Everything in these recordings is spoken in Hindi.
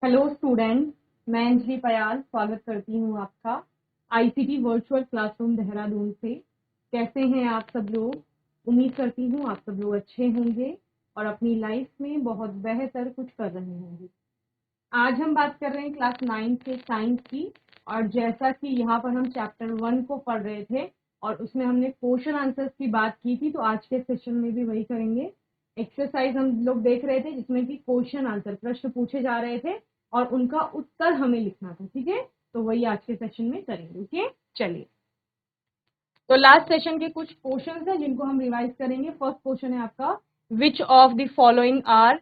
हेलो स्टूडेंट, मैं अंजलि पयाल स्वागत करती हूँ आपका आईसीटी वर्चुअल क्लासरूम देहरादून से। कैसे हैं आप सब लोग? उम्मीद करती हूँ आप सब लोग अच्छे होंगे और अपनी लाइफ में बहुत बेहतर कुछ कर रहे होंगे। आज हम बात कर रहे हैं क्लास 9 से साइंस की। और जैसा कि यहाँ पर हम चैप्टर 1 को पढ़ रहे थे और उसमें हमने क्वेश्चन आंसर्स की बात की थी, तो आज के सेशन में भी वही करेंगे। एक्सरसाइज हम लोग देख रहे थे जिसमें कि क्वेश्चन आंसर प्रश्न पूछे जा रहे थे और उनका उत्तर हमें लिखना था। ठीक है, तो वही आज के सेशन में करेंगे। ओके, चलिए। तो लास्ट सेशन के कुछ क्वेश्चन हैं जिनको हम रिवाइज करेंगे। फर्स्ट क्वेश्चन है आपका, which of the following are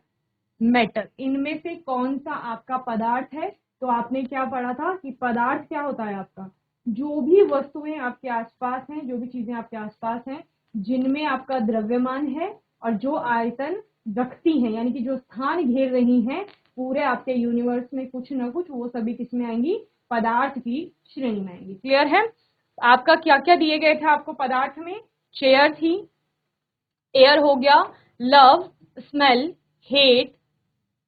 metal? इनमें से कौन सा आपका पदार्थ है? तो आपने क्या पढ़ा था कि पदार्थ क्या होता है आपका? जो भी वस्तुएं आपके आसपास हैं, जो भी चीजें आपके आसपास हैं, जिनमें आपका द्रव्यमान है और जो आयतन रखती हैं, यानी कि जो स्थान घेर रही हैं पूरे आपके यूनिवर्स में कुछ ना कुछ, वो सभी किसमें आएंगी? पदार्थ की श्रेणी में आएंगी। क्लियर है? आपका क्या क्या दिए गए थे आपको पदार्थ में? चेयर थी, एयर हो गया, love, smell, hate,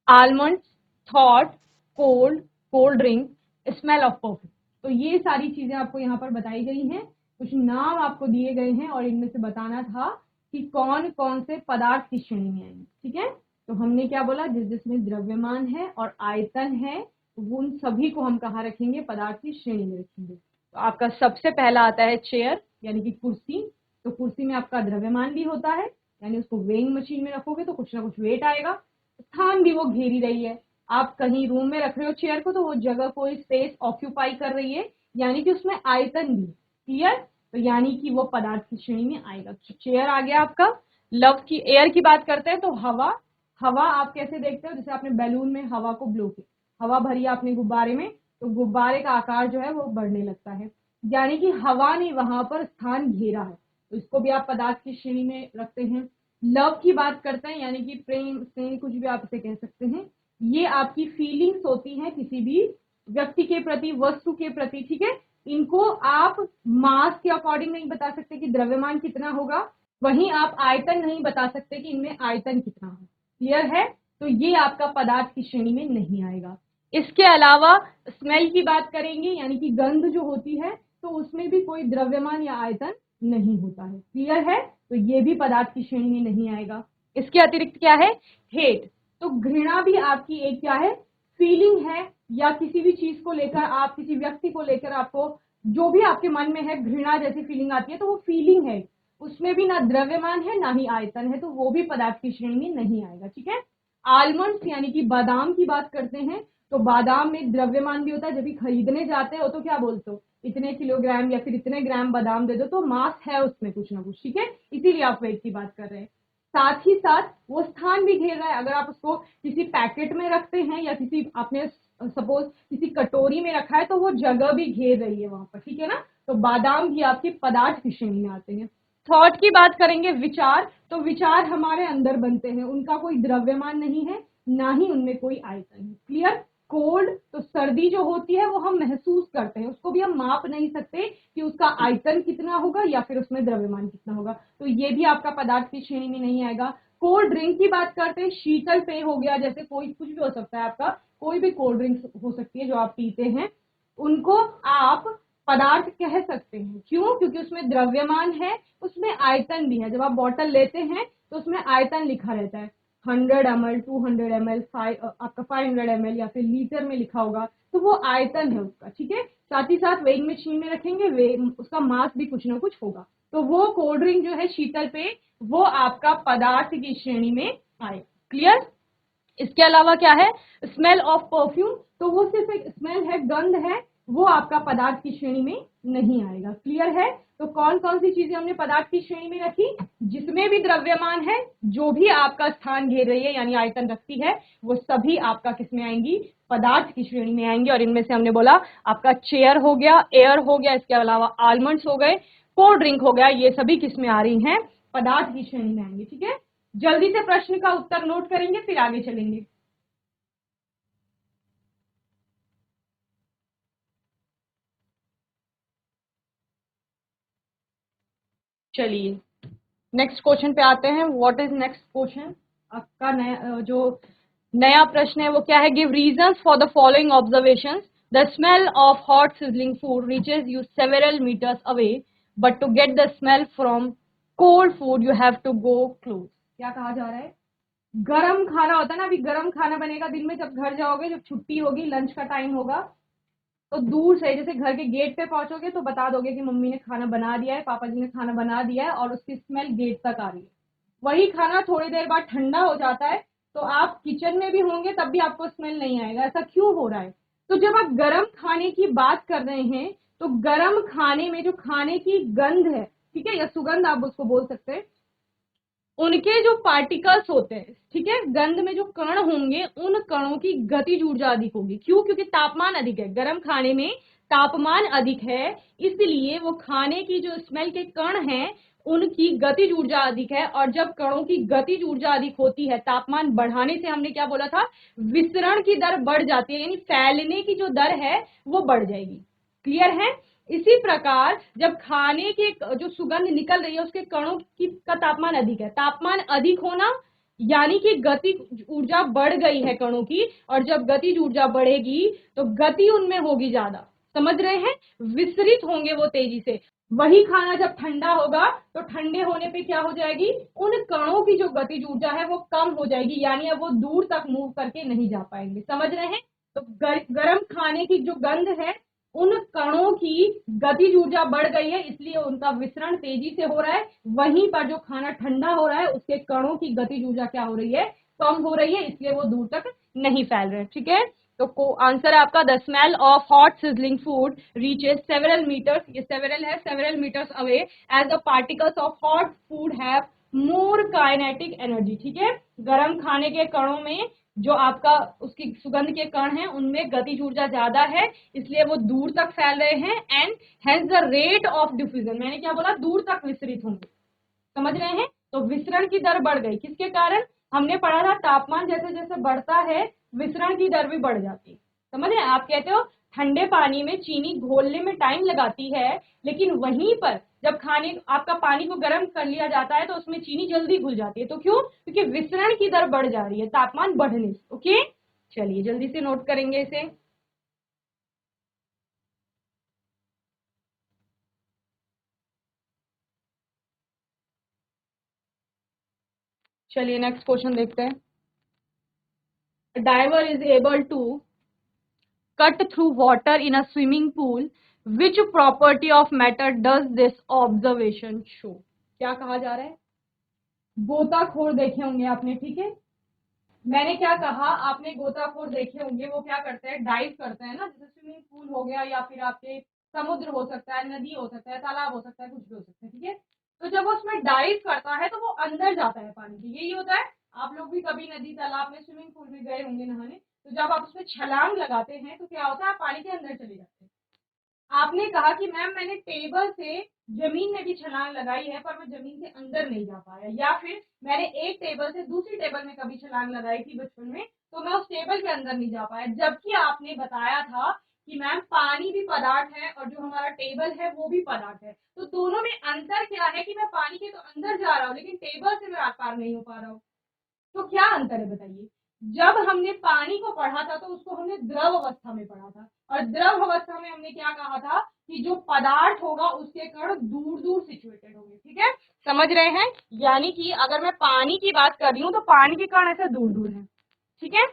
almond, thought, cold, cold drink, smell of perfume. तो ये सारी चीजें आपको यहाँ पर बताई गई हैं, कुछ नाम आपको दिए गए हैं और इनमें से बताना था कि कौन कौन से पदार्थ की श्रेणी में आएंगे। ठीक है, तो हमने क्या बोला, जिसमें द्रव्यमान है और आयतन है, उन सभी को हम कहाँ रखेंगे? पदार्थ की श्रेणी में रखेंगे। तो आपका सबसे पहला आता है चेयर, यानी कि कुर्सी। तो कुर्सी में आपका द्रव्यमान भी होता है, यानी उसको वेइंग मशीन में रखोगे तो कुछ ना कुछ वेट आएगा। स्थान भी वो घेरी रही है। आप कहीं रूम में रख रहे हो चेयर को तो वो जगह, कोई स्पेस ऑक्यूपाई कर रही है, यानी कि उसमें आयतन भी। क्लियर? तो यानी कि वो पदार्थ की श्रेणी में आएगा। चेयर आ गया आपका। लव की, एयर की बात करते हैं तो हवा। हवा आप कैसे देखते हो? जैसे आपने बैलून में हवा को ब्लो किया, हवा भरी आपने गुब्बारे में, तो गुब्बारे का आकार जो है वो बढ़ने लगता है, यानी कि हवा ने वहां पर स्थान घेरा है। तो इसको भी आप पदार्थ की श्रेणी में रखते हैं। लव की बात करते हैं, यानी कि प्रेम, स्नेह, कुछ भी आप इसे कह सकते हैं। ये आपकी फीलिंग्स होती हैं किसी भी व्यक्ति के प्रति, वस्तु के प्रति। ठीक है, इनको आप मास के अकॉर्डिंग नहीं बता सकते कि द्रव्यमान कितना होगा, वहीं आप आयतन नहीं बता सकते कि इनमें आयतन कितना है। क्लियर है? तो ये आपका पदार्थ की श्रेणी में नहीं आएगा। इसके अलावा स्मेल की बात करेंगे, यानी कि गंध जो होती है, तो उसमें भी कोई द्रव्यमान या आयतन नहीं होता है। क्लियर है? तो ये भी पदार्थ की श्रेणी में नहीं आएगा। इसके अतिरिक्त क्या है? हेट। तो घृणा भी आपकी एक क्या है? फीलिंग है, या किसी भी चीज को लेकर, आप किसी व्यक्ति को लेकर आपको जो भी आपके मन में है, घृणा जैसी फीलिंग आती है, तो वो फीलिंग है, उसमें भी ना द्रव्यमान है ना ही आयतन है, तो वो भी पदार्थ की श्रेणी में नहीं आएगा। ठीक है। आलमंड्स यानी कि बादाम की बात करते हैं, तो बादाम में द्रव्यमान भी होता है। जब भी खरीदने जाते हो तो क्या बोलते हो? इतने किलोग्राम या फिर इतने ग्राम बादाम दे दो, तो मास है उसमें कुछ ना कुछ। ठीक है, इसीलिए आप वेट की बात कर रहे हैं। साथ ही साथ वो स्थान भी घेर रहा है। अगर आप उसको किसी पैकेट में रखते हैं या किसी आपने सपोज किसी कटोरी में रखा है, तो वो जगह भी घेर रही है वहां पर। ठीक है ना? तो बादाम भी आपके पदार्थ की श्रेणी में आते हैं। थॉट की बात करेंगे, विचार। तो विचार हमारे अंदर बनते हैं, उनका कोई द्रव्यमान नहीं है, ना ही उनमें कोई आयतन है। क्लियर? कोल्ड, तो सर्दी जो होती है वो हम महसूस करते हैं, उसको भी हम माप नहीं सकते कि उसका आयतन कितना होगा या फिर उसमें द्रव्यमान कितना होगा, तो ये भी आपका पदार्थ की श्रेणी में नहीं आएगा। कोल्ड ड्रिंक की बात करते हैं, शीतल पेय हो गया, जैसे कोई कुछ भी हो सकता है आपका, कोई भी कोल्ड ड्रिंक हो सकती है जो आप पीते हैं, उनको आप पदार्थ कह सकते हैं। क्यों? क्योंकि उसमें द्रव्यमान है, उसमें आयतन भी है। जब आप बॉटल लेते हैं तो उसमें आयतन लिखा रहता है, 100 ml, 200 ml, आपका 500 ml, या फिर लीटर में लिखा होगा, तो वो आयतन है उसका। ठीक है, साथ ही साथ वेइंग मशीन में रखेंगे, उसका मास भी कुछ ना कुछ होगा, तो वो कोल्ड ड्रिंक जो है शीतल पेय, वो आपका पदार्थ की श्रेणी में आएगा। क्लियर? इसके अलावा क्या है? Smell of perfume. तो वो सिर्फ एक स्मेल है, गंध है, वो आपका पदार्थ की श्रेणी में नहीं आएगा। क्लियर है? तो कौन कौन सी चीजें हमने पदार्थ की श्रेणी में रखी? जिसमें भी द्रव्यमान है, जो भी आपका स्थान घेर रही है यानी आयतन रखती है, वो सभी आपका किसमें आएंगी? पदार्थ की श्रेणी में आएंगी। और इनमें से हमने बोला आपका चेयर हो गया, एयर हो गया, इसके अलावा आलमंड्स हो गए, कोल्ड ड्रिंक हो गया, ये सभी किसमें आ रही हैं? पदार्थ की श्रेणी में आएंगे। ठीक है, जल्दी से प्रश्न का उत्तर नोट करेंगे फिर आगे चलेंगे। चलिए नेक्स्ट क्वेश्चन पे आते हैं। What is next question? आपका नया जो नया प्रश्न है वो क्या है, give reasons for the following observations. The smell of hot sizzling food reaches you several metres away, but to get the smell from cold food you have to go close. क्या कहा जा रहा है, गरम खाना होता है ना, अभी गरम खाना बनेगा दिन में, जब घर जाओगे, जब छुट्टी होगी, लंच का टाइम होगा, तो दूर से जैसे घर के गेट पे पहुंचोगे तो बता दोगे कि मम्मी ने खाना बना दिया है, पापा जी ने खाना बना दिया है, और उसकी स्मेल गेट तक आ रही है। वही खाना थोड़ी देर बाद ठंडा हो जाता है, तो आप किचन में भी होंगे तब भी आपको स्मेल नहीं आएगा। ऐसा क्यों हो रहा है? तो जब आप गर्म खाने की बात कर रहे हैं, तो गर्म खाने में जो खाने की गंध है, ठीक है, या सुगंध आप उसको बोल सकते हैं, उनके जो पार्टिकल्स होते हैं, ठीक है, गंध में जो कण होंगे, उन कणों की गतिज ऊर्जा अधिक होगी। क्यों? क्योंकि तापमान अधिक है, गर्म खाने में तापमान अधिक है, इसलिए वो खाने की जो स्मेल के कण हैं उनकी गतिज ऊर्जा अधिक है। और जब कणों की गतिज ऊर्जा अधिक होती है, तापमान बढ़ाने से, हमने क्या बोला था, विसरण की दर बढ़ जाती है, यानी फैलने की जो दर है वो बढ़ जाएगी। क्लियर है? इसी प्रकार जब खाने के जो सुगंध निकल रही है उसके कणों की का तापमान अधिक है, तापमान अधिक होना यानी कि गति ऊर्जा बढ़ गई है कणों की, और जब गति ऊर्जा बढ़ेगी तो गति उनमें होगी ज्यादा। समझ रहे हैं? विसरित होंगे वो तेजी से। वही खाना जब ठंडा होगा तो ठंडे होने पे क्या हो जाएगी, उन कणों की जो गति ऊर्जा है वो कम हो जाएगी, यानी अब वो दूर तक मूव करके नहीं जा पाएंगे। समझ रहे हैं? तो गर्म खाने की जो गंध है, उन कणों की गतिज ऊर्जा बढ़ गई है, इसलिए उनका विसरण तेजी से हो रहा है। वहीं पर जो खाना ठंडा हो रहा है उसके कणों की गतिज ऊर्जा क्या हो रही है, कम हो रही है, इसलिए वो दूर तक नहीं फैल रहे। ठीक है, तो आंसर है आपका, the smell of hot sizzling food reaches several metres, ये सेवरल है, several metres away, as the particles of hot food have more kinetic energy. ठीक है, गर्म खाने के कणों में जो आपका उसकी सुगंध के कण हैं उनमें गतिज ऊर्जा ज्यादा है, इसलिए वो दूर तक फैल रहे हैं, and hence the rate of diffusion, मैंने क्या बोला, दूर तक विस्तृत होंगे। समझ रहे हैं? तो विसरण की दर बढ़ गई, किसके कारण? हमने पढ़ा था तापमान जैसे जैसे बढ़ता है विसरण की दर भी बढ़ जाती है। समझ रहे हैं? आप कहते हो ठंडे पानी में चीनी घोलने में टाइम लगाती है, लेकिन वहीं पर जब खाने आपका पानी को गर्म कर लिया जाता है तो उसमें चीनी जल्दी घुल जाती है। तो क्यों? क्योंकि विसरण की दर बढ़ जा रही है तापमान बढ़ने से। ओके, चलिए जल्दी से नोट करेंगे इसे। चलिए नेक्स्ट क्वेश्चन देखते हैं। Diver is able to cut through water in a swimming pool, which property of matter does this observation show? क्या कहा जा रहा है? गोताखोर देखे होंगे आपने, ठीक है, मैंने क्या कहा, आपने गोताखोर देखे होंगे, वो क्या करते हैं, डाइव करते हैं ना, जैसे स्विमिंग पूल हो गया, या फिर आपके समुद्र हो सकता है, नदी हो सकता है, तालाब हो सकता है, कुछ भी हो सकता है। ठीक है, तो जब वो उसमें डाइव करता है तो वो अंदर जाता है पानी के, यही होता है। आप लोग भी कभी नदी तालाब में स्विमिंग पूल में गए होंगे नहाने, तो जब आप उसमें छलांग लगाते हैं तो क्या होता है, आप पानी के अंदर चले जाते हैं। आपने कहा कि मैम मैंने टेबल से जमीन में भी छलांग लगाई है पर मैं जमीन के अंदर नहीं जा पाया, या फिर मैंने एक टेबल से दूसरी टेबल में कभी छलांग लगाई थी बचपन में, तो मैं उस टेबल के अंदर नहीं जा पाया। जबकि आपने बताया था कि मैम पानी भी पदार्थ है और जो हमारा टेबल है वो भी पदार्थ है, तो दोनों में अंतर क्या है कि मैं पानी के तो अंदर जा रहा हूँ लेकिन टेबल से मैं आर पार नहीं हो पा रहा हूँ। तो क्या अंतर है बताइए? जब हमने पानी को पढ़ा था तो उसको हमने द्रव अवस्था में पढ़ा था, और द्रव अवस्था में हमने क्या कहा था कि जो पदार्थ होगा उसके कण दूर दूर सिचुएटेड होंगे। ठीक है, समझ रहे हैं? यानी कि अगर मैं पानी की बात कर रही हूँ तो पानी के कण ऐसे दूर दूर है। ठीक है,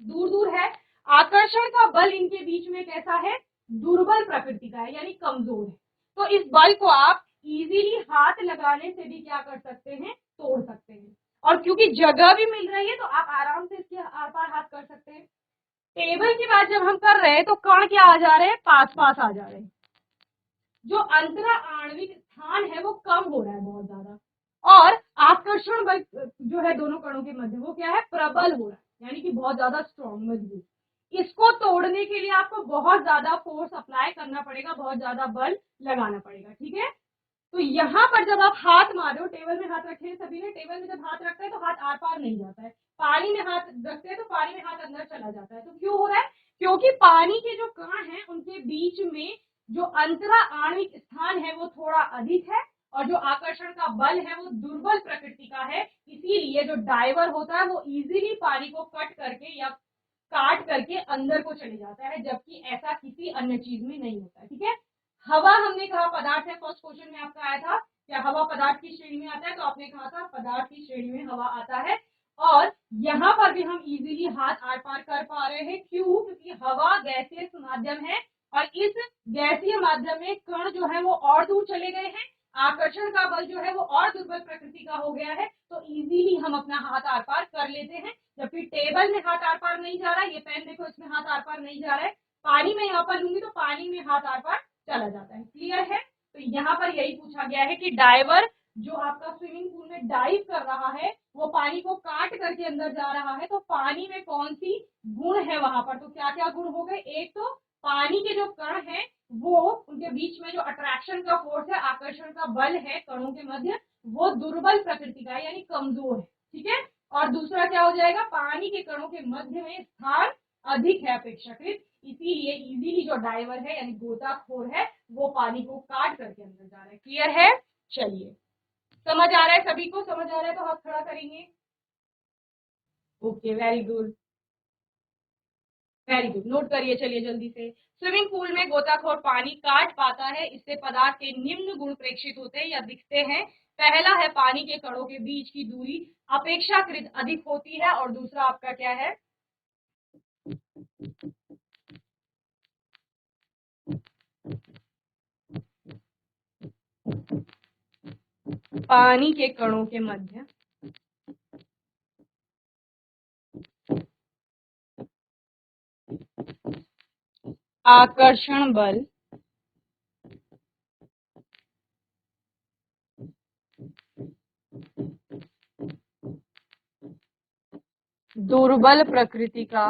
दूर दूर है। आकर्षण का बल इनके बीच में कैसा है, दुर्बल प्रकृति का है, यानी कमजोर है। तो इस बल को आप इजीली हाथ लगाने से भी क्या कर सकते हैं, तोड़ सकते हैं। और क्योंकि जगह भी मिल रही है तो आप आराम से इसके आर पार हाथ कर सकते हैं। टेबल की बात जब हम कर रहे हैं तो कण क्या आ जा रहे हैं, पास पास आ जा रहे हैं। जो अंतरा आणविक स्थान है वो कम हो रहा है बहुत ज्यादा, और आकर्षण बल जो है दोनों कणों के मध्य वो क्या है, प्रबल हो रहा है, यानी कि बहुत ज्यादा स्ट्रॉन्ग, मजबूत। इसको तोड़ने के लिए आपको बहुत ज्यादा फोर्स अप्लाई करना पड़ेगा, बहुत ज्यादा बल लगाना पड़ेगा। ठीक है, तो यहाँ पर जब आप हाथ मार रहे हो, टेबल में हाथ रखे हैं सभी ने, टेबल में जब हाथ रखते हैं तो हाथ आर पार नहीं जाता है, पानी में हाथ रखते हैं तो पानी में हाथ अंदर चला जाता है। तो क्यों हो रहा है? क्योंकि पानी के जो कण हैं उनके बीच में जो अंतरा आणविक स्थान है वो थोड़ा अधिक है, और जो आकर्षण का बल है वो दुर्बल प्रकृति का है, इसीलिए जो डाइवर होता है वो इजीली पानी को कट करके या काट करके अंदर को चले जाता है, जबकि ऐसा किसी अन्य चीज में नहीं होता है। ठीक है, हवा हमने कहा पदार्थ है, फर्स्ट क्वेश्चन में आपका आया था क्या हवा पदार्थ की श्रेणी में आता है, तो आपने कहा था पदार्थ की श्रेणी में हवा आता है। और यहाँ पर भी हम इजीली हाथ आर पार कर पा रहे हैं, क्यों? क्योंकि हवा गैसीय माध्यम है और इस गैसीय माध्यम में कण जो है वो और दूर चले गए हैं, आकर्षण का बल जो है वो और दुर्बल प्रकृति का हो गया है, तो इजीली हम अपना हाथ आर पार कर लेते हैं। जबकि टेबल में हाथ आर पार नहीं जा रहा है, ये पेन देखो इसमें हाथ आर पार नहीं जा रहा है, पानी में यहाँ पर लूंगी तो पानी में हाथ आर पार चला जाता है। क्लियर है? तो यहाँ पर यही पूछा गया है कि डाइवर जो आपका स्विमिंग पूल में डाइव कर रहा है वो पानी को काट करके अंदर जा रहा है, तो पानी में कौन सी गुण है वहां पर, तो क्या क्या गुण हो गए? एक तो पानी के जो कण है वो उनके बीच में जो अट्रैक्शन का फोर्स है, आकर्षण का बल है कणों के मध्य, वो दुर्बल प्रकृति का है यानी कमजोर है। ठीक है, और दूसरा क्या हो जाएगा? पानी के कणों के मध्य में स्थान अधिक है अपेक्षाकृत, इसीलिए इजीली जो डाइवर है यानी गोताखोर है वो पानी को काट करके अंदर जा रहा है। क्लियर है? चलिए, समझ आ रहा है सभी को? समझ आ रहा है तो हाथ खड़ा करेंगे। Okay, very good, very good, note करिए। चलिए जल्दी से, स्विमिंग पूल में गोताखोर पानी काट पाता है, इससे पदार्थ के निम्न गुण प्रेक्षित होते हैं या दिखते हैं। पहला है पानी के कणों के बीच की दूरी अपेक्षाकृत अधिक होती है, और दूसरा आपका क्या है? पानी के कणों के मध्य आकर्षण बल दुर्बल प्रकृति का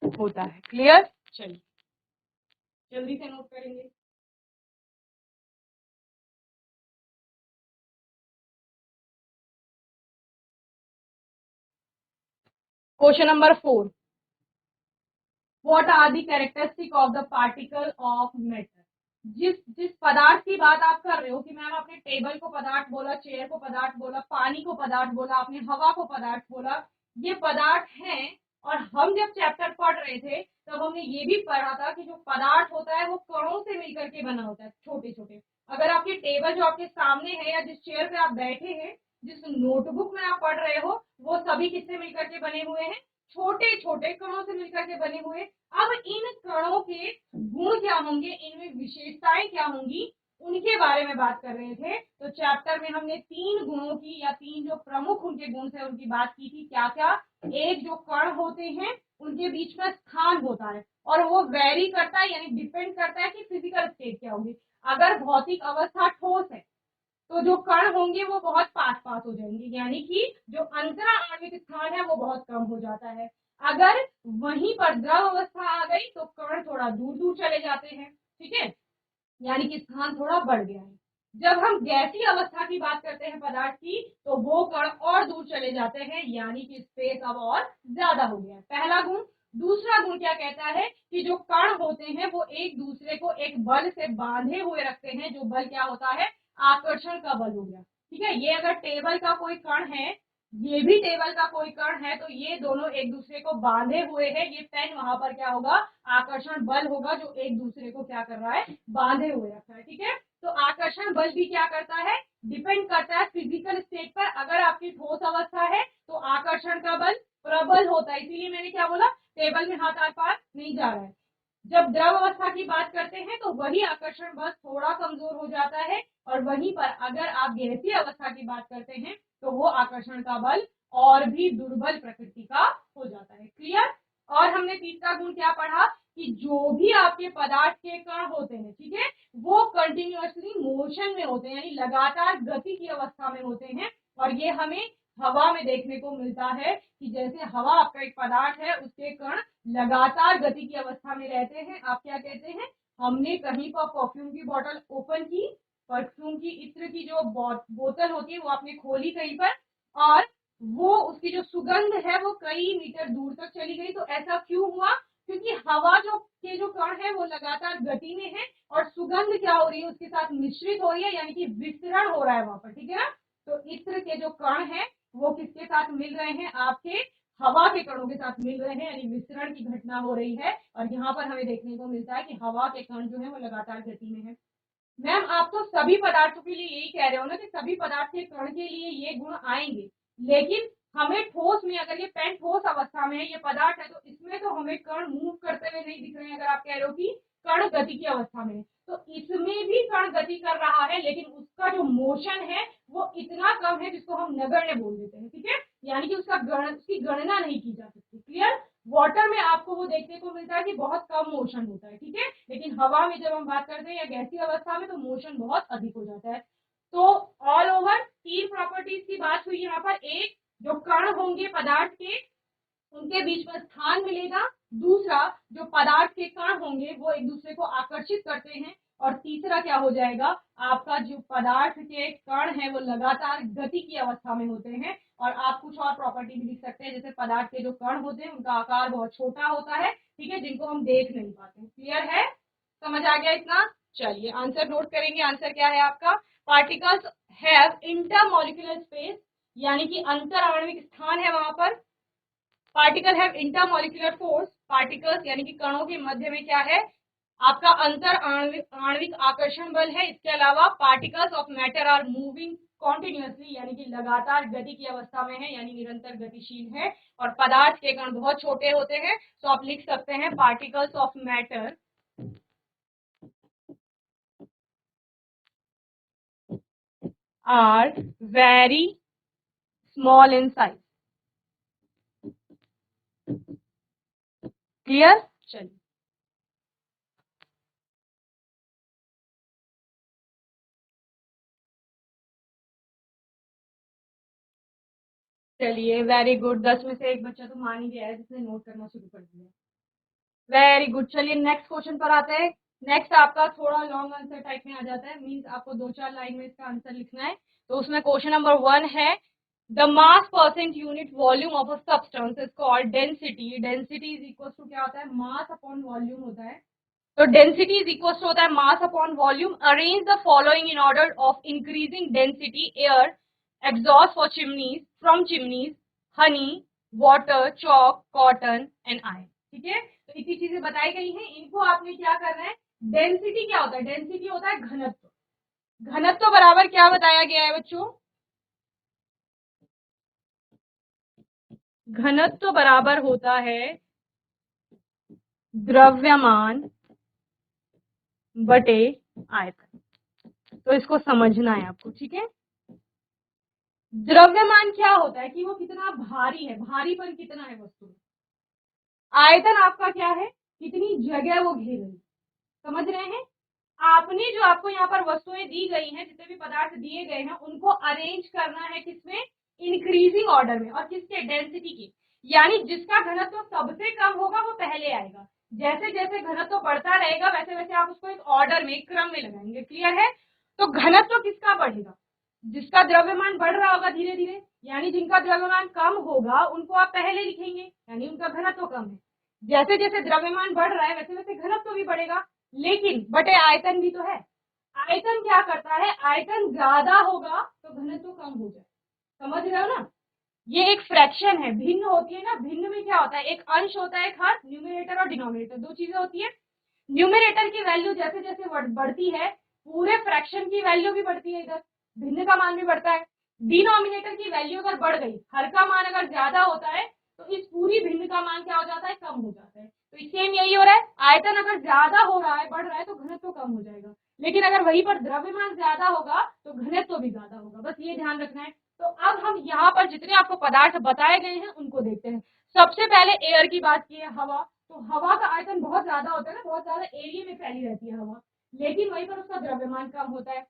होता है। क्लियर? चलिए जल्दी से नोट करेंगे। Question number 4, what are the characteristic of the particle of matter? जिस पदार्थ की बात आप कर रहे हो कि मैम आपने टेबल को पदार्थ बोला, चेयर को पदार्थ बोला, पानी को पदार्थ बोला, आपने हवा को पदार्थ बोला, ये पदार्थ हैं। और हम जब चैप्टर पढ़ रहे थे तब हमने ये भी पढ़ा था कि जो पदार्थ होता है वो कणों से मिलकर के बना होता है, छोटे छोटे। अगर आपकी टेबल जो आपके सामने है या जिस चेयर पे आप बैठे हैं, जिस नोटबुक में आप पढ़ रहे हो, वो सभी किससे मिलकर के बने हुए हैं? छोटे छोटे कणों से मिलकर के बने हुए। अब इन कणों के गुण क्या होंगे, इनमें विशेषताएं क्या होंगी, उनके बारे में बात कर रहे थे। तो चैप्टर में हमने 3 गुणों की या 3 जो प्रमुख उनके गुण थे उनकी बात की थी। क्या क्या? एक, जो कण होते हैं उनके बीच में स्थान होता है और वो वेरी करता है यानी डिपेंड करता है कि फिजिकल स्टेट क्या होगी। अगर भौतिक अवस्था ठोस है तो जो कण होंगे वो बहुत पास पास हो जाएंगे, यानी कि जो अंतरा आणविक स्थान है वो बहुत कम हो जाता है। अगर वहीं पर द्रव अवस्था आ गई तो कण थोड़ा दूर दूर चले जाते हैं। ठीक है, यानी कि स्थान थोड़ा बढ़ गया है। जब हम गैसीय अवस्था की बात करते हैं पदार्थ की, तो वो कण और दूर चले जाते हैं, यानी कि स्पेस अब और ज्यादा हो गया है। पहला गुण। दूसरा गुण क्या कहता है कि जो कण होते हैं वो एक दूसरे को एक बल से बांधे हुए रखते हैं, जो बल क्या होता है? आकर्षण का बल हो गया। ठीक है, ये अगर टेबल का कोई कण है, ये भी टेबल का कोई कण है, तो ये दोनों एक दूसरे को बांधे हुए हैं। ये पेन वहां पर क्या होगा? आकर्षण बल होगा जो एक दूसरे को क्या कर रहा है? बांधे हुए रखा है। ठीक है, तो आकर्षण बल भी क्या करता है? डिपेंड करता है फिजिकल स्टेट पर। अगर आपकी ठोस अवस्था है तो आकर्षण का बल प्रबल होता है, इसीलिए मैंने क्या बोला? टेबल में हाथ आर पार नहीं जा रहा है। जब द्रव अवस्था की बात करते हैं तो वही आकर्षण बल थोड़ा कमजोर हो जाता है, और वहीं पर अगर आप गैसीय अवस्था की बात करते हैं तो वो आकर्षण का बल और भी दुर्बल प्रकृति का हो जाता है। क्लियर? और हमने तीसरा गुण क्या पढ़ा कि जो भी आपके पदार्थ के कण होते हैं, ठीक है, वो कंटिन्यूअसली मोशन में होते हैं, यानी लगातार गति की अवस्था में होते हैं। और ये हमें हवा में देखने को मिलता है कि जैसे हवा आपका एक पदार्थ है, उसके कण लगातार गति की अवस्था में रहते हैं। आप क्या कहते हैं? हमने कहीं पर परफ्यूम की बोतल ओपन की, परफ्यूम की इत्र की जो बोतल होती है वो आपने खोली कहीं पर, और वो उसकी जो सुगंध है वो कई मीटर दूर तक चली गई। तो ऐसा क्यों हुआ? क्योंकि हवा के जो कण है वो लगातार गति में है और सुगंध क्या हो रही है, उसके साथ मिश्रित हो रही है, यानी कि विसरण हो रहा है वहां पर, ठीक है ना। तो इत्र के जो कण है वो किसके साथ मिल रहे हैं, आपके हवा के कणों के साथ मिल रहे हैं, यानी विसरण की घटना हो रही है। और यहाँ पर हमें देखने को मिलता है कि हवा के कण जो है वो लगातार गति में है। मैम आप तो सभी पदार्थों के लिए यही कह रहे हो ना कि सभी पदार्थ के कण के लिए ये गुण आएंगे, लेकिन हमें ठोस में, अगर ये पेन ठोस अवस्था में है, ये पदार्थ है, तो इसमें तो हमें कण मूव करते हुए नहीं दिख रहे हैं। अगर आप कह रहे हो कि कण गति की अवस्था में है, तो इसमें भी कण गति कर रहा है, लेकिन उसका जो मोशन है वो इतना कम है जिसको हम नगण्य बोल देते हैं, ठीक है। यानी कि उसकी गणना नहीं की जा सकती। क्लियर। वाटर में आपको वो देखने को मिलता है कि बहुत कम मोशन होता है, ठीक है, लेकिन हवा में जब हम बात करते हैं या गैसीय अवस्था में तो मोशन बहुत अधिक हो जाता है। तो ऑल ओवर 3 प्रॉपर्टीज की बात हुई यहाँ पर। एक, जो कण होंगे पदार्थ के उनके बीच में स्थान मिलेगा। दूसरा, जो पदार्थ के कण होंगे वो एक दूसरे को आकर्षित करते हैं। और तीसरा क्या हो जाएगा, आपका जो पदार्थ के कण है वो लगातार गति की अवस्था में होते हैं। और आप कुछ और प्रॉपर्टी भी लिख सकते हैं, जैसे पदार्थ के जो कण होते हैं उनका आकार बहुत छोटा होता है, ठीक है, जिनको हम देख नहीं पाते। क्लियर है, समझ आ गया इतना। चलिए आंसर नोट करेंगे। आंसर क्या है आपका, पार्टिकल्स हैव इंटरमॉलिक्यूलर स्पेस, यानी कि अंतर आणविक स्थान है वहां पर। Particle have intermolecular force, particles यानी कि कणों के मध्य में क्या है, आपका अंतर आणविक आकर्षण बल है। इसके अलावा particles of matter are moving continuously, यानी कि लगातार गति की अवस्था में है, यानी निरंतर गतिशील है। और पदार्थ के कण बहुत छोटे होते हैं, तो आप लिख सकते हैं particles of matter are very small in size. Clear. चलिए चलिए वेरी गुड, 10 में से एक बच्चा तो मान ही गया है जिसने नोट करना शुरू कर दिया। Very good. चलिए नेक्स्ट क्वेश्चन पर आते हैं। नेक्स्ट आपका थोड़ा लॉन्ग आंसर टाइप में आ जाता है, मींस आपको 2-4 लाइन में इसका आंसर लिखना है। तो उसमें क्वेश्चन नंबर 1 है, the mass percent unit volume of a substance is called density. Density is equal to क्या होता है, मास अपॉन वॉल्यूम होता है। तो डेंसिटी इज इक्वल टू होता है mass upon volume. Arrange the following in order of increasing density air exhaust for chimneys, from chimneys, Honey, water, chalk, cotton and iron, ठीक है। तो इतनी चीजें बताई गई हैं, इनको आपने क्या करना है। डेंसिटी क्या होता है, डेंसिटी होता है घनत्व। घनत्व बराबर क्या बताया गया है बच्चों, घनत्व बराबर होता है द्रव्यमान बटे आयतन। तो इसको समझना है आपको, ठीक है। द्रव्यमान क्या होता है कि वो कितना भारी है, भारीपन कितना है वस्तु में। आयतन आपका क्या है, कितनी जगह वो घेर रही है। समझ रहे हैं। आपने जो आपको यहाँ पर वस्तुएं दी गई हैं, जितने भी पदार्थ दिए गए हैं, उनको अरेंज करना है किसमें, इंक्रीजिंग ऑर्डर में। और किसके, डेंसिटी की, यानी जिसका घनत्व सबसे कम होगा वो पहले आएगा। जैसे जैसे घनत्व बढ़ता रहेगा वैसे वैसे आप उसको एक ऑर्डर में, एक क्रम में लगाएंगे। क्लियर है। तो घनत्व किसका बढ़ेगा, जिसका द्रव्यमान बढ़ रहा होगा धीरे धीरे, यानी जिनका द्रव्यमान कम होगा उनको आप पहले लिखेंगे, यानी उनका घनत्व कम है। जैसे जैसे द्रव्यमान बढ़ रहा है वैसे वैसे घनत्व भी बढ़ेगा, लेकिन बटे आयतन भी तो है। आयतन क्या करता है, आयतन ज्यादा होगा तो घनत्व कम हो जाए। समझ रहे हो ना। ये एक फ्रैक्शन है, भिन्न होती है ना। भिन्न में क्या होता है, एक अंश होता है खास, न्यूमरेटर और डिनोमिनेटर, दो चीजें होती है। न्यूमरेटर की वैल्यू जैसे जैसे बढ़ती है, पूरे फ्रैक्शन की वैल्यू भी बढ़ती है, इधर भिन्न का मान भी बढ़ता है। डिनोमिनेटर की वैल्यू अगर बढ़ गई, हर का मान अगर ज्यादा होता है तो इस पूरी भिन्न का मान क्या हो जाता है, कम हो जाता है। तो सेम यही हो रहा है, आयतन अगर ज्यादा हो रहा है, बढ़ रहा है, तो घनत्व कम हो जाएगा। लेकिन अगर वहीं पर द्रव्यमान ज्यादा होगा तो घनत्व भी ज्यादा होगा, बस ये ध्यान रखना है। तो अब हम यहाँ पर जितने आपको पदार्थ बताए गए हैं उनको देखते हैं। सबसे पहले एयर की बात की है, हवा। तो हवा का आयतन बहुत ज्यादा होता है ना, बहुत ज्यादा एरिया में फैली रहती है हवा, लेकिन वहीं पर उसका द्रव्यमान कम होता है।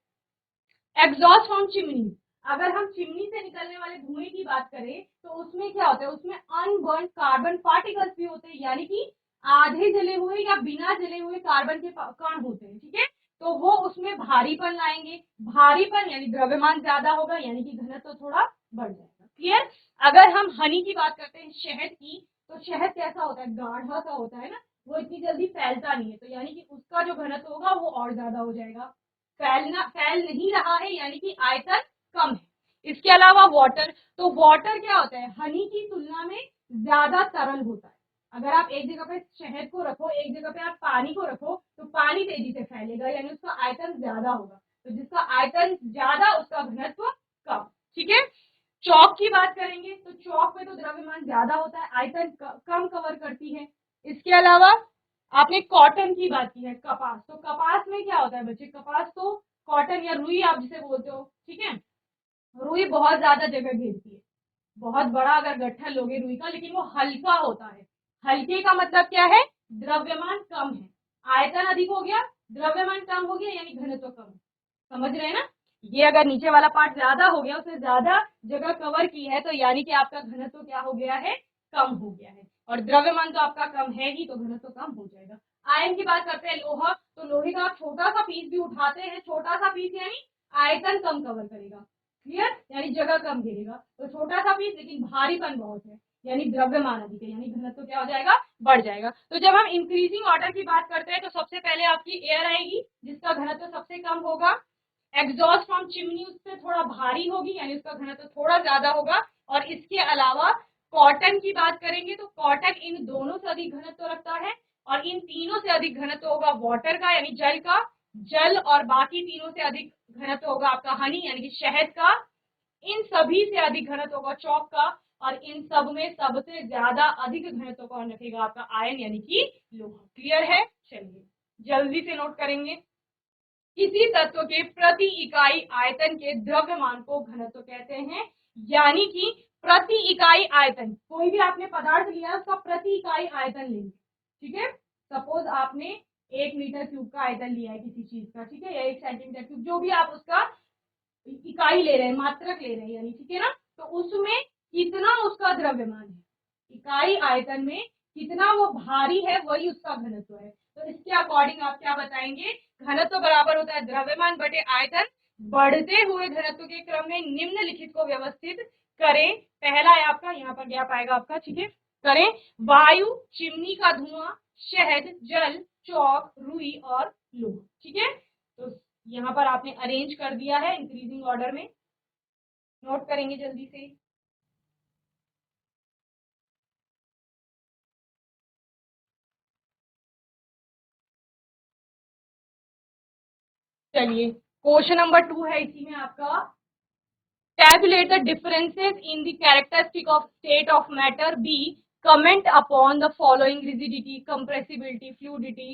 एग्जॉस्ट फ्रॉम चिमनी, अगर हम चिमनी से निकलने वाले धुएं की बात करें तो उसमें क्या होता है, उसमें अनबर्न कार्बन पार्टिकल्स भी होते हैं, यानी कि आधे जले हुए या बिना जले हुए कार्बन के कण होते हैं, ठीक है। तो वो उसमें भारीपन लाएंगे, भारीपन यानी द्रव्यमान ज्यादा होगा, यानी कि घनत्व तो थोड़ा बढ़ जाएगा। क्लियर। अगर हम हनी की बात करते हैं, शहद की, तो शहद कैसा होता है, गाढ़ा सा होता है ना, वो इतनी जल्दी फैलता नहीं है, तो यानी कि उसका जो घनत्व होगा वो और ज्यादा हो जाएगा। फैल नहीं रहा है यानी कि आयतन कम है। इसके अलावा वाटर, तो वाटर क्या होता है, हनी की तुलना में ज्यादा तरल होता है। अगर आप एक जगह पे शहद को रखो, एक जगह पे आप पानी को रखो, तो पानी तेजी से फैलेगा यानी उसका आयतन ज्यादा होगा, तो जिसका आयतन ज्यादा उसका घनत्व कम। ठीक है। चौक की बात करेंगे तो चौक में तो द्रव्यमान ज्यादा होता है, आयतन कम कवर करती है। इसके अलावा आपने कॉटन की बात की है, कपास, तो कपास में क्या होता है बच्चे, कपास तो कॉटन या रुई आप जिसे बोलते हो, ठीक है, रुई बहुत ज्यादा जगह घेरती है, बहुत बड़ा अगर गट्ठा लोगे रुई का, लेकिन वो हल्का होता है। हल्के का मतलब क्या है, द्रव्यमान कम है, आयतन अधिक हो गया, द्रव्यमान कम हो गया यानी घनत्व कम। समझ रहे हैं ना, ये अगर नीचे वाला पार्ट ज्यादा हो गया, उसने ज्यादा जगह कवर की है, तो यानी कि आपका घनत्व क्या हो गया है, कम हो गया है, और द्रव्यमान तो आपका कम है ही, तो घनत्व कम हो जाएगा। आयन की बात करते हैं, लोहा, तो लोहे का आप छोटा सा पीस भी उठाते हैं, छोटा सा पीस यानी आयतन कम कवर करेगा, क्लियर, यानी जगह कम घेरेगा, तो छोटा सा पीस लेकिन भारीपन बहुत है, यानी द्रव्यमान अधिक है, यानी घनत्व क्या हो जाएगा, बढ़ जाएगा। तो जब हम इंक्रीजिंग ऑर्डर की बात करते हैं, तो सबसे पहले आपकी एयर आएगी जिसका घनत्व सबसे कम होगा। एग्जॉस्ट फ्रॉम चिमनी उससे थोड़ा भारी होगी यानी उसका घनत्व थोड़ा ज्यादा होगा। और इसके अलावा कॉटन की बात करेंगे तो कॉटन इन दोनों से अधिक घनत्व रखता है, और इन तीनों से अधिक घनत्व होगा वाटर का यानी जल का, जल और बाकी तीनों से अधिक घनत्व होगा आपका हनी यानी कि शहद का, इन सभी से अधिक घनत्व होगा चौक का, और इन सब में सबसे ज्यादा अधिक घनत्व कौन रखेगा, आपका आयन यानी कि लोहा। क्लियर है, चलिए जल्दी से नोट करेंगे। किसी तत्व के प्रति इकाई आयतन के द्रव्यमान को घनत्व कहते हैं, यानी कि प्रति इकाई आयतन, कोई भी आपने पदार्थ लिया उसका प्रति इकाई आयतन लेंगे, ठीक है। सपोज आपने 1 मीटर क्यूब का आयतन लिया है किसी चीज का, ठीक है, या 1 सेंटीमीटर क्यूब, जो भी आप उसका इकाई ले रहे हैं, मात्रक ले रहे हैं यानी, ठीक है ना, तो उसमें कितना उसका द्रव्यमान है, इकाई आयतन में कितना वो भारी है, वही उसका घनत्व है। तो इसके अकॉर्डिंग आप क्या बताएंगे, घनत्व बराबर होता है द्रव्यमान बटे आयतन। बढ़ते हुए घनत्व के क्रम में निम्नलिखित को व्यवस्थित करें। पहला है आपका, यहाँ पर गैप आएगा आपका, ठीक है, करें, वायु, चिमनी का धुआं, शहद, जल, चौक, रुई और लोहा, ठीक है। तो यहाँ पर आपने अरेंज कर दिया है इंक्रीजिंग ऑर्डर में, नोट करेंगे जल्दी से। चलिए क्वेश्चन नंबर 2 है इसी में आपका, tabulate the differences in the characteristic of state of matter. B, comment upon the following: rigidity, compressibility, fluidity,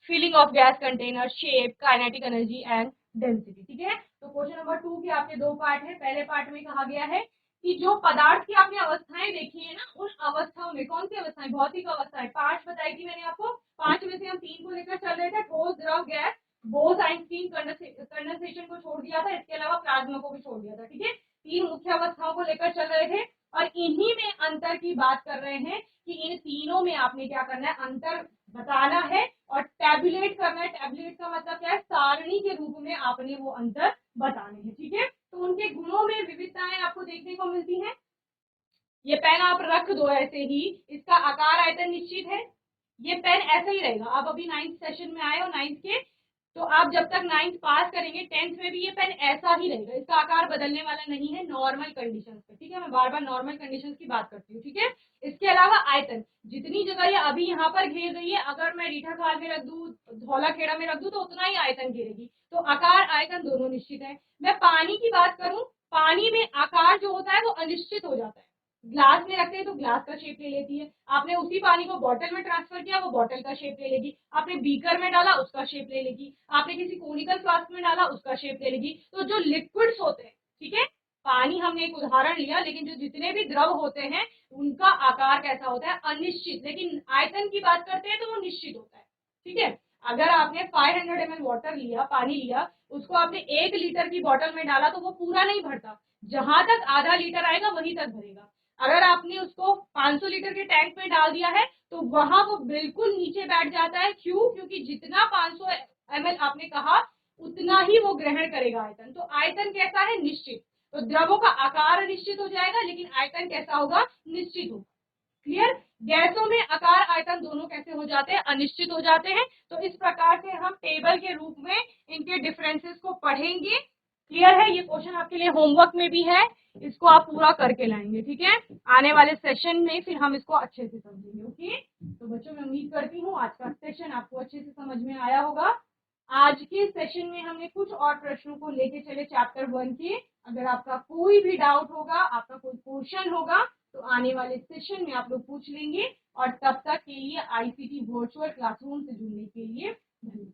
filling of gas container, shape, kinetic energy and density। ठीक है, तो क्वेश्चन नंबर 2 के आपके दो पार्ट है। पहले पार्ट में कहा गया है कि जो पदार्थ की आपने अवस्थाएं देखी है ना, उन अवस्थाओं में, कौन सी अवस्थाएं, भौतिक अवस्थाएं 5 बताई थी मैंने आपको, 5 में से हम 3 को लेकर चल रहे थे, ठोस, द्रव, गैस, बोस-आइंस्टीन कंडेंसेशन को छोड़ दिया था, इसके अलावा प्लाज्मा को भी छोड़ दिया था, ठीक है, 3 मुख्य अवस्थाओं को लेकर चल रहे थे, और इन्हीं में अंतर की बात कर रहे हैं कि इन तीनों में आपने क्या करना है, अंतर बताना है और टैबुलेट करना है। टैबुलेट का मतलब क्या है, सारणी के रूप में आपने वो अंतर बताने हैं, ठीक है। तो उनके गुणों में विविधताएं आपको देखने को मिलती हैं। ये पेन आप रख दो ऐसे ही, इसका आकार आयतन निश्चित है, ये पेन ऐसा ही रहेगा। आप अभी 9th सेशन में आए हो, 9th के, तो आप जब तक 9th पास करेंगे 10th में भी ये पेन ऐसा ही रहेगा, इसका आकार बदलने वाला नहीं है नॉर्मल कंडीशंस पे, ठीक है, मैं बार बार नॉर्मल कंडीशंस की बात करती हूँ, ठीक है। इसके अलावा आयतन, जितनी जगह ये अभी यहाँ पर घेर रही है, अगर मैं रीठा खाल में रख दूँ, धौला खेड़ा में रख दूँ, तो उतना ही आयतन घेरेगी, तो आकार आयतन दोनों निश्चित है। मैं पानी की बात करूँ, पानी में आकार जो होता है वो अनिश्चित हो जाता है, ग्लास में रखते हैं तो ग्लास का शेप ले लेती है, आपने उसी पानी को बॉटल में ट्रांसफर किया, वो बॉटल का शेप ले लेगी, आपने बीकर में डाला उसका शेप ले लेगी, आपने किसी कोनिकल फ्लास्क में डाला उसका शेप ले लेगी। तो जो लिक्विड्स होते हैं, ठीक है, पानी हमने एक उदाहरण लिया, लेकिन जो जितने भी द्रव होते हैं उनका आकार कैसा होता है, अनिश्चित, लेकिन आयतन की बात करते हैं तो वो निश्चित होता है, ठीक है। अगर आपने 500 ml वाटर लिया, पानी लिया, उसको आपने 1 लीटर की बॉटल में डाला तो वो पूरा नहीं भरता, जहां तक आधा लीटर आएगा वहीं तक भरेगा। अगर आपने उसको 500 लीटर के टैंक में डाल दिया है तो वहां वो बिल्कुल नीचे बैठ जाता है, क्यों, क्योंकि जितना 500 ml आपने कहा उतना ही वो ग्रहण करेगा आयतन। तो आयतन कैसा है, निश्चित, तो द्रवों का आकार निश्चित हो जाएगा लेकिन आयतन कैसा होगा, निश्चित होगा। क्लियर। गैसों में आकार आयतन दोनों कैसे हो जाते हैं, अनिश्चित हो जाते हैं। तो इस प्रकार से हम टेबल के रूप में इनके डिफरेंसेस को पढ़ेंगे। क्लियर है, ये क्वेश्चन आपके लिए होमवर्क में भी है, इसको आप पूरा करके लाएंगे। ठीक है, आने वाले सेशन में फिर हम इसको अच्छे से समझेंगे। ओके, तो बच्चों मैं उम्मीद करती हूँ आज का सेशन आपको अच्छे से समझ में आया होगा। आज के सेशन में हमने कुछ और प्रश्नों को लेके चले चैप्टर 1 के। अगर आपका कोई भी डाउट होगा, आपका कोई क्वेश्चन होगा, तो आने वाले सेशन में आप लोग पूछ लेंगे। और तब तक के लिए आईसीटी वर्चुअल क्लासरूम से जुड़ने के लिए धन्यवाद।